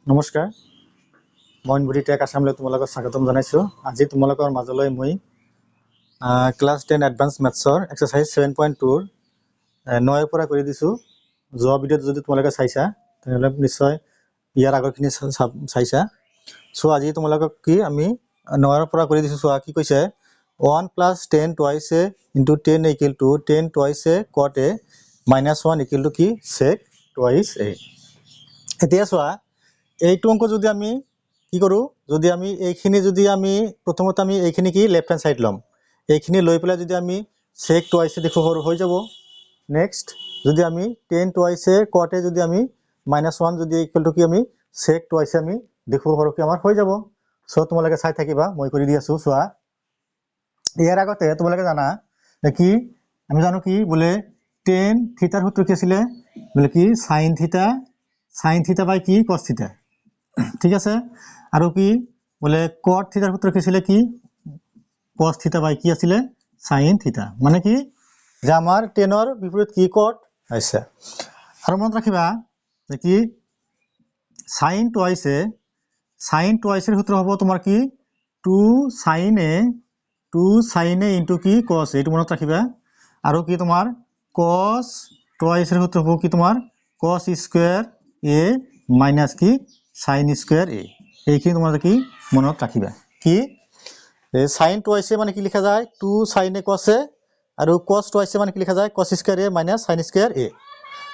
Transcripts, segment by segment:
নমস্কাৰ, মই বুঢ়ীটেক আছামলৈ তোমালোকক স্বাগতম জনাইছোঁ। আজি তোমালোকৰ মাজলৈ মই ক্লাছ 10 এডভান্স মেথছৰ এক্সাৰচাইজ 7.2 9ৰ পৰা কৰি দিছোঁ। যোৱা ভিডিঅ'ত যদি তোমালোকে চাইছা তেনেহ'লে নিশ্চয় ইয়াৰ আগৰখিনি চাইছা। চ' আজি তোমালোকক আমি 9ৰ পৰা কৰি দিছোঁ। চোৱা কি কৈছে, 1 + 10 twice a into 10 equal to 10 twice a cot a minus 1 equal to কি sec twice a। এতিয়া চোৱা এইটো অংক যদি আমি কি কৰোঁ, যদি আমি এইখিনি যদি আমি প্ৰথমতে আমি এইখিনি কি লেফ্ট হেণ্ড সাইড ল'ম, এইখিনি লৈ পেলাই যদি আমি sec twice a দেখো হৈ যাব। নেক্সট যদি আমি 10 twice a cot a যদি আমি -1 যদি ইকুৱেল টু কি আমি sec twice a আমি দেখো কি আমাৰ হৈ যাব। চ' তোমালোকে চাই থাকিবা, মই কৰি দি আছোঁ। চোৱা ইয়াৰ আগতে তোমালোকে জানা কি আমি জানো কি বোলে tan থিটাৰ সূত্ৰ কি আছিলে বোলে কি sin থিটা বাই কি cos থিটা, ঠিক আছে। আৰু কি বোলে cot থিটাৰ সূত্ৰ কি আছিলে কি cos থিটা বাই কি আছিলে sin থিটা, মানে কি যে আমাৰ টেনৰ বিপৰীত কি cot আছে। আৰু মনত ৰাখিবা যে কি sin twice a ৰ সূত্ৰ হ'ব তোমাৰ কি 2 sin a ইনটু কি cos a, এইটো মনত ৰাখিবা। আৰু কি তোমাৰ cos twice ৰ সূত্ৰ হ'ব কি তোমাৰ cos স্কয়াৰ a মাইনাস কি sin স্কয়াৰ a, এইখিনি তোমালোকে কি মনত ৰাখিবা। কি sin twice a মানে কি লিখা যায় 2 sin a cos a, আৰু cos twice a মানে কি লিখা যায় cos square a minus sin square a।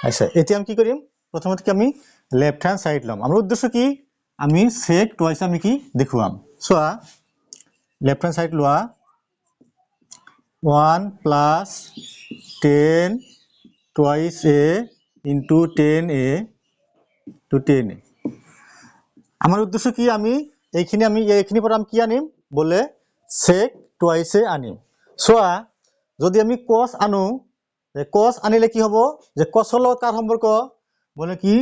আচ্ছা, এতিয়া আমি কি কৰিম, প্ৰথমতে কি আমি লেফট হ্যান্ড সাইড ল'ম। আমাৰ উদ্দেশ্য কি আমি sec twice আমি কি দেখুৱাম। চোৱা লেফট হ্যান্ড সাইড লোৱা 1 + 10 twice a into 10a to 10a। আমাৰ উদ্দেশ্য কি আমি এইখিনি পৰা আমি কি আনিম বলে sec twice a আনিম। চোৱা যদি আমি cos আনো, cos আনিলে কি হ'ব যে cos ৰ লগত কাৰ সম্পৰ্ক বলে কি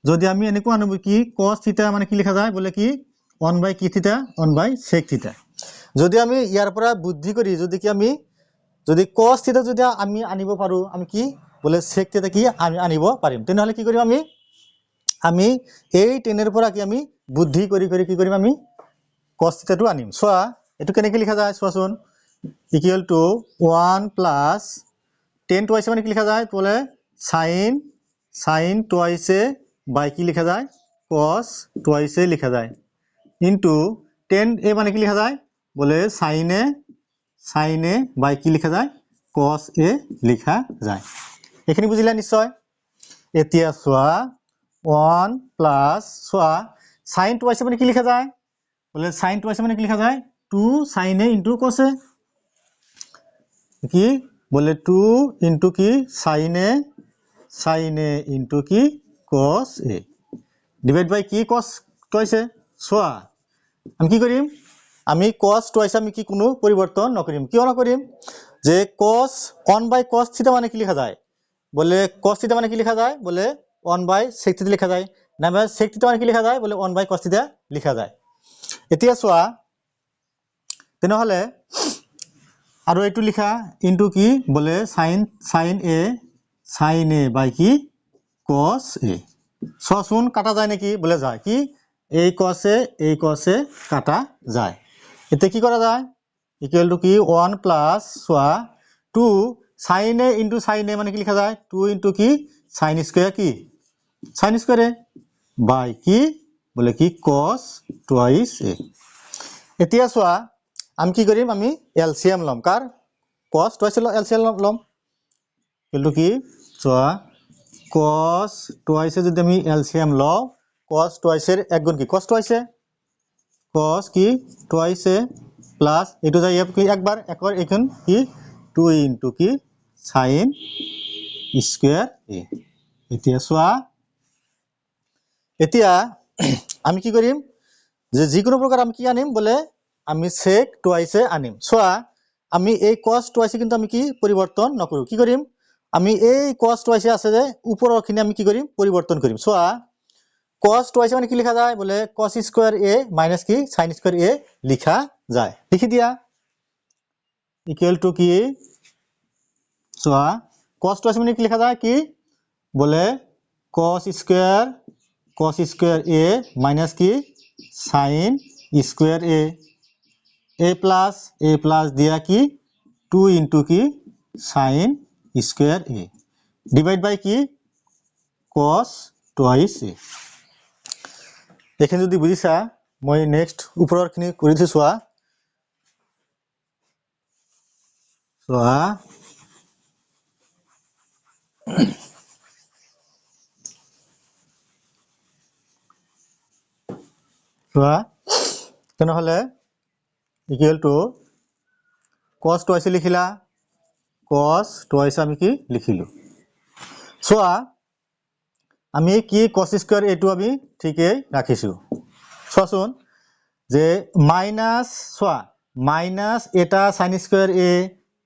যদি আমি এনেকুৱা আনো কি cos থিটা মানে কি লিখা যায় বলে কি 1 বাই কি থিটা 1 বাই sec থিটা। যদি আমি ইয়াৰ পৰা বুদ্ধি কৰি যদি কি আমি যদি cos থিটা যদি আমি আনিব পাৰো, আমি কি বলে sec থিটা কি আমি আনিব পাৰিম, তেনেহলে কি কৰিম আমি এই 10 পৰা কি আমি বুদ্ধি কৰি কি কৰিম আমি cos থিটাটো আনিম। চোৱা এটো কেনেকৈ লিখা যায় চোৱাচোন, ইকুৱেল টু 1 + 10 twice মানে কি লিখা যায় বলে sin twice a বাই কি লিখা যায় cos twice a লিখা যায়, ইনটু 10a মানে কি লিখা যায় বলে sin a বাই কি লিখা যায় cos a লিখা যায়। এইখিনি বুজিলা নিশ্চয়। এতিয়া চোৱা 1 + চোৱা sin twice মানে কি লিখা যায় বলে sin twice মানে কি লিখা যায় 2 sin a into cos a, কি বলে 2 into কি sin a into কি cos a ডিভাইড বাই কি cos twice a। চোৱা আমি কি কৰিম, আমি cos twice আমি কি কোনো পৰিবৰ্তন নকৰিম। কিয় নকৰিম যে cos 1 বাই cos থিটা মানে কি লিখা যায় বলে cos থিটা মানে কি লিখা যায় বলে 1 বাই sec থিটা লিখা যায়, নাইবা sec থিটা মানে কি লিখা যায় বলে 1 বাই cos থিটা লিখা যায়। এতিয়া চোৱা তেনেহলে আৰু এইটো লিখা ইনটু কি বলে sin a বাই কি cos a। চোৱাচোন কাটা যায় নেকি বলে যায়, কি এই cos a কাটা যায়। এতিয়া কি কৰা যায় ইকুৱেল টু কি 1 + চোৱা 2 sin a into sin a মানে কি লিখা যায় 2 into কি sin স্কয়ার কি sin স্কয়ার a বাই কি বলে কি cos twice a। এতিয়া চোৱা আমি কি কৰিম আমি এলসিএম লম, কাৰ cos twice এলসিএম লম, কিন্তু কি চোৱা cos twice যদি আমি এলসিএম লও cos twice এর এক গুণ কি cos twice কি twice প্লাস এটো যায় কি একবার এখন কি 2 into কি sin স্কয়ার a। এতিয়া চোৱা এতিয়া আমি কি কৰিম যে যিকোনো প্ৰকাৰ আমি কি আনিম বলে আমি sec twice আনিম। চোৱা আমি এই cos twice কিন্তু আমি কি পৰিবৰ্তন নকৰো, কি কৰিম আমি এই cos twice আছে যে উপৰৰখিনি আমি কি কৰিম পৰিবৰ্তন কৰিম। চোৱা cos twice মানে কি লিখা যায় বলে cos স্কয়ার a মাইনাস কি sin স্কয়ার a লিখা যায়। লিখি দিয়া ইকুৱেল টু কি চোৱা cos twice মানে কি লিখা যায় কি বলে cos cos square a minus কি sin স্কয়ার a প্লাস দিয়া কি 2 ইনটু কি sin স্কয়ার a ডিভাইড বাই কি cos টুৱাইস a এখানে যদি বুঝিছা মই নেক্সট উপৰৰ খিনি কৰি দিছো চোৱা চোৱা চোৱা তেনেহলে ইকুয়াল টু cos টুৱাইস লিখিলা cos টুৱাইস আমি কি লিখিলো চোৱা আমি কি cos স্কয়াৰ a টো আমি ঠিকই ৰাখিছো চোৱাচোন যে মাইনাস চোৱা মাইনাস এটা sin স্কয়াৰ a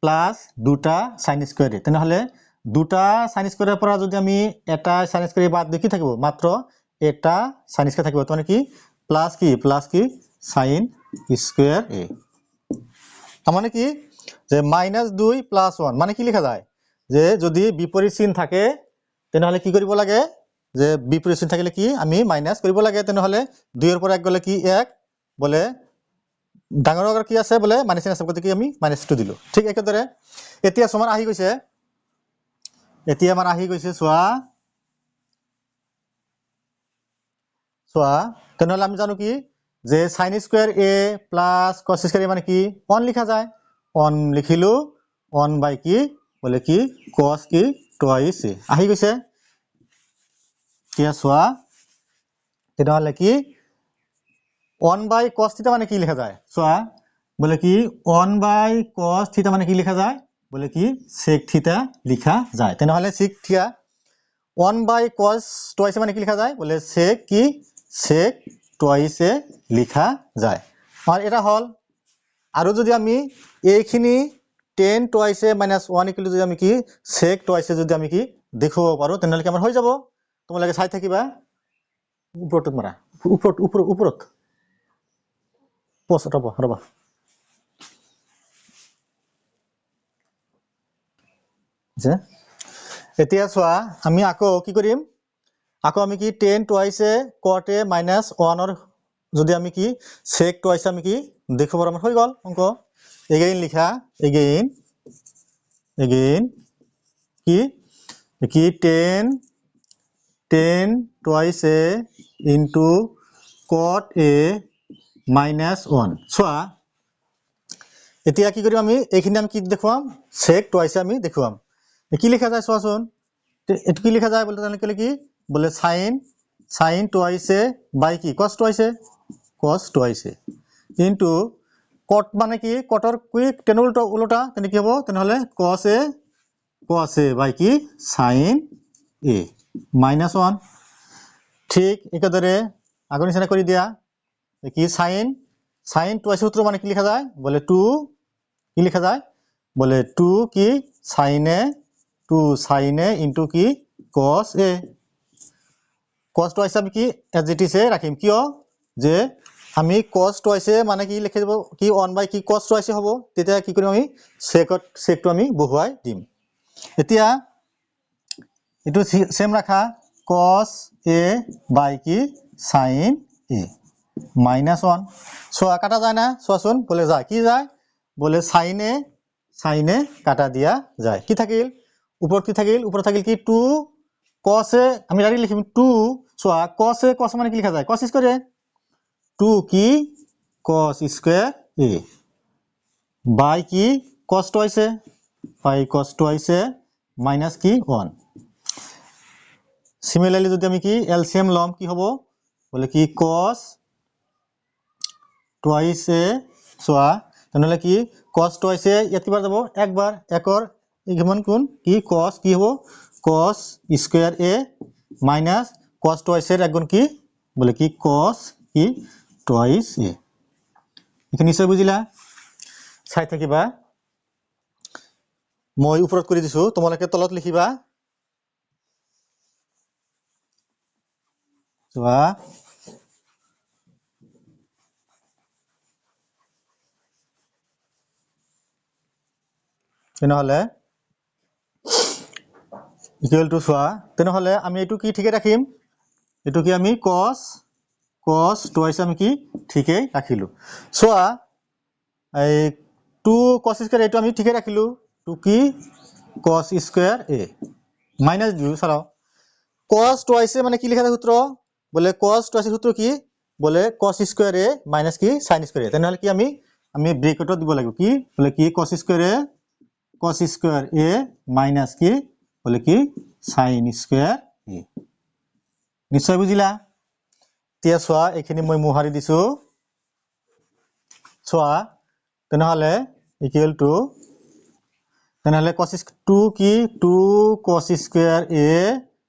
প্লাস দুটা sin স্কয়াৰ a তেনেহলে দুটা sin স্কয়াৰেৰ পৰা যদি আমি এটা sin স্কয়াৰ a বাদ দি কি থাকিব মাত্ৰ এটা sin স্কয়ার থাকিব মানে কি প্লাস কি sin স্কয়ার a মানে কি যে -2 + 1 মানে কি লেখা যায় যে যদি বিপরীত চিহ্ন থাকে তেনেহলে কি কৰিব লাগে যে বিপৰীত চিহ্ন থাকিলে কি আমি মাইনাস কৰিব লাগে তেনেহলে 2 এৰ পৰা 1 গলে কি 1 বলে ডাঙৰ আগৰ কি আছে বলে মাইনাস চিহ্ন আছে গতি কি আমি -2 দিলো ঠিক একেদৰে এতিয়া সমান আহি গৈছে এতিয়া আমাৰ আহি গৈছে সোৱা তেনেহলে আমি জানো কি যে sin square a plus cos square a মানে কি 1 লিখা যায় 1 লিখিলো 1 বাই কি বলে কি cos কি টুৱাইস a আহি গৈছে কিয়া সোৱা তেনেহলে কি 1 বাই cos থিটা মানে কি লিখা যায় সোৱা বলে কি 1 বাই cos থিটা মানে কি লিখা যায় বলে কি sec থিটা লিখা যায় তেনেহলে sec থিটা 1 বাই cos টুৱাইস মানে কি লিখা যায় বলে sec কি sec টুৱাইস a লিখা যায় আৰ এটা হল আৰু যদি আমি এইখিনি tan টুৱাইস a - 1 ইকুয়াল যদি আমি কি sec টুৱাইস a যদি আমি কি দেখুৱাব পাৰো তেনেহলে কি আমাৰ হৈ যাব তোমালোকে চাই থাকিবা উপৰটো মাৰা উপৰত পোস্ট ৰবা যে এতিয়া চোৱা আমি আকৌ কি কৰিম আকৌ আমি কি tan twice a cot a - 1 ৰ যদি আমি কি sec টুৱাইস আমি কি দেখুৱাব আমাৰ হৈ গল অংক এগেইন লিখা এগেইন কি tan twice a into cot a - 1 চোৱা এতিয়া কি কৰিম আমি এইখিনি আমি কি দেখুৱাম sec টুৱাইস আমি দেখুৱাম কি লিখা যায় চোৱাচোন এটো কি লিখা যায় বলতে জানিলে কি বলে sin টুৱাইস a বাই কি cos টুৱাইস a কিন্তু cot মানে কি cotৰ কি tan উল্টা তেনে কি হ'ব তেনেহলে cos a বাই কি sin a -1 ঠিক একেদৰে আগৰ নিচিনা কৰি দিয়া কি sin টুৱাইস সূত্র মানে কি লেখা যায় বলে 2 কি লেখা যায় বলে 2 কি sin a into কি cos a cos টুৱাইস আমি কি as it is এ ৰাখিম কিয় যে আমি cos টুৱাইস মানে কি লিখি দিব কি 1 বাই কি cos টুৱাইস হ'ব তেতিয়া কি কৰিম আমি sec টো আমি বহুৱাই দিম এতিয়া এটো সেম রাখা cos a বাই কি sin a -1 সোয়া কাটা যায় না সোয়াচোন বলে যায় কি যায় বলে sin a কাটা দিয়া যায় কি থাকিল উপর কি থাকিল কি 2 cos a আমি ডাইরেক্ট লিখিম 2 সোয়া cos মানে কি লেখা যায় cos স্কয়ার a 2 কি cos স্কয়ার a বাই কি cos twice a by cos twice a minus কি 1 সিমিলারলি যদি আমি কি এলসিএম লম কি হবে বলে কি cos টুৱাইস a সোয়া তাহলে কি cos টুৱাইস a এতবার যাব একবার একর ইমান কোন কি cos কি হবে cos square a minus cos twice এৰ একগুণ কি বলে কি cos কি টুৱাইস a এখানে নিশ্চয় বুঝিলা চাই থাকিবা মই উপৰত কৰি দিছো তোমালোকে তলত লিখিবা চোৱা তেনেহলে ইকুয়াল টু চোৱা তেনেহলে আমি এটো কি ঠিকে ৰাখিম এইটো কি আমি cos twice আমি কি ঠিকই ৰাখিলো চোৱা এই 2 cos স্কয়াৰ এইটো আমি ঠিকই ৰাখিলো 2 কি cos স্কয়ার a মাইনাস দিও চাও cos twice মানে কি লিখা যায় সূত্র বলে cos twice সূত্র কি বলে cos স্কয়ার a মাইনাস কি sin স্কয়ার a তেনেহলে কি আমি ব্র্যাকেটত দিব লাগিব কি বলে কি cos স্কয়ার a মাইনাস কি বলে কি sin স্কয়ার a নিশ্চয় বুজিলা তিয়া সোয়া এখানে মই মুহারি দিছো সোয়া তেনেহলে ইকুয়াল টু তেনেহলে cos 2 কি 2 cos স্কয়ার a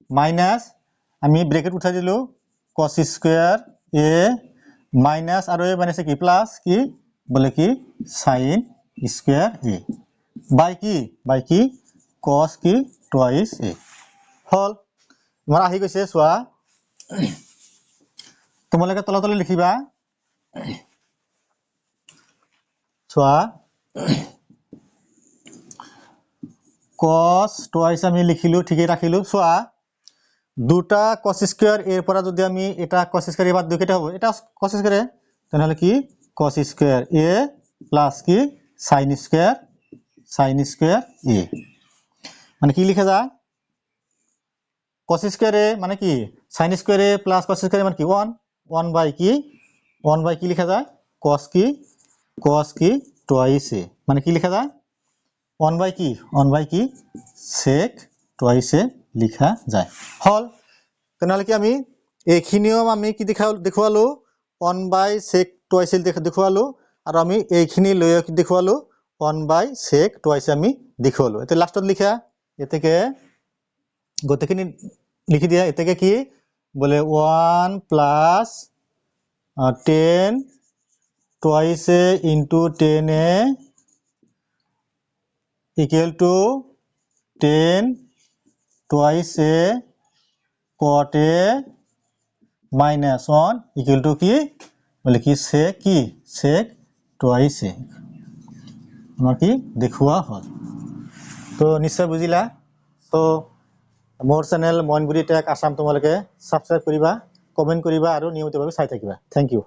মাইনাস আমি ব্র্যাকেট উঠাই দিলো cos স্কয়ার a মাইনাস আর এ মাইনাস কি প্লাস কি বলে কি sin স্কয়ার a বাই কি cos কি twice a হল আমার আহি গৈছে সোয়া তোমালোকে তলতলে লিখিবা সোয়া cos twice আমি লিখিলো ঠিকই রাখিলো সোয়া দুটা cos স্কয়ার এর পরে যদি আমি এটা cos স্কয়ার বাদ দিই কেটা হবে এটা cos স্কয়ার তাহলে কি cos স্কয়ার a প্লাস কি sin স্কয়ার a মানে কি লিখা যায় cos স্কয়ার a মানে কি sin square a plus cos square মানে কি 1 বাই কি লিখা যায় cos কি twice a মানে কি লিখা যায় 1 বাই কি sec twice a লিখা যায় হল তেনেহলে কি আমি এইখিনিও আমি কি দেখুৱালো 1 বাই sec twice a দেখুৱালো আৰু আমি এইখিনি লৈ দেখুৱালো 1 বাই sec twice আমি দেখুৱালো এতে লাষ্টত লিখা এতেকে গতেখিনি লিখি দিয়া এতেকে কি বলে 1 plus 10 twice a into 10a equal to 10 twice a cot a minus 1 equal to কি বলে কি sec twice a আমার কি দেখুয়া হল তো নিশ্চয় বুঝিলা তো মোর চ্যানেল মইনগুৰি টেক আসাম তোমালোকে সাবস্ক্ৰাইব কৰিবা কমেন্ট কৰিবা আৰু নিয়মিতভাৱে চাই থাকিবা থ্যাংক ইউ